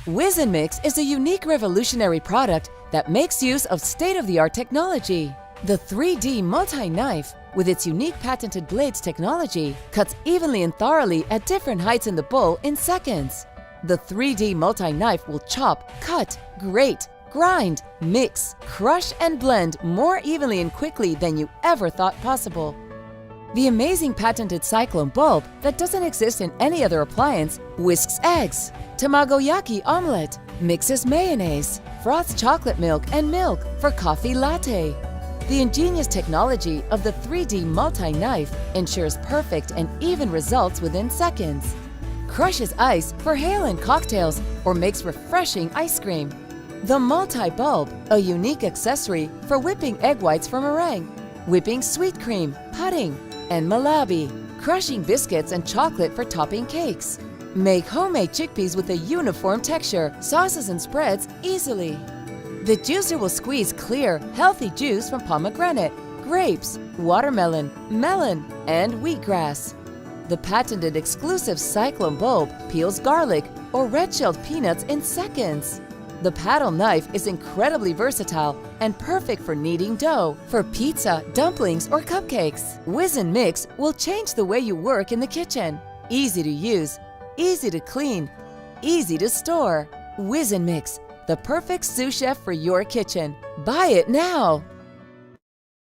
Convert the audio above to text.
WiznMix is a unique revolutionary product that makes use of state-of-the-art technology. The 3D multi-knife, with its unique patented blades technology, cuts evenly and thoroughly at different heights in the bowl in seconds. The 3D multi-knife will chop, cut, grate, grind, mix, crush, and blend more evenly and quickly than you ever thought possible. The amazing patented Cyclone Bulb that doesn't exist in any other appliance whisks eggs, tamagoyaki omelette, mixes mayonnaise, froths chocolate milk and milk for coffee latte. The ingenious technology of the 3D multi-knife ensures perfect and even results within seconds. Crushes ice for hail and cocktails or makes refreshing ice cream. The multi-bulb, a unique accessory for whipping egg whites for meringue, whipping sweet cream, pudding, and malabi, crushing biscuits and chocolate for topping cakes. Make homemade chickpeas with a uniform texture, sauces and spreads easily. The juicer will squeeze clear, healthy juice from pomegranate, grapes, watermelon, melon, and wheatgrass. The patented exclusive Cyclone Bulb peels garlic or red-shelled peanuts in seconds. The paddle knife is incredibly versatile and perfect for kneading dough for pizza, dumplings, or cupcakes. WiznMix will change the way you work in the kitchen. Easy to use, easy to clean, easy to store. WiznMix, the perfect sous chef for your kitchen. Buy it now!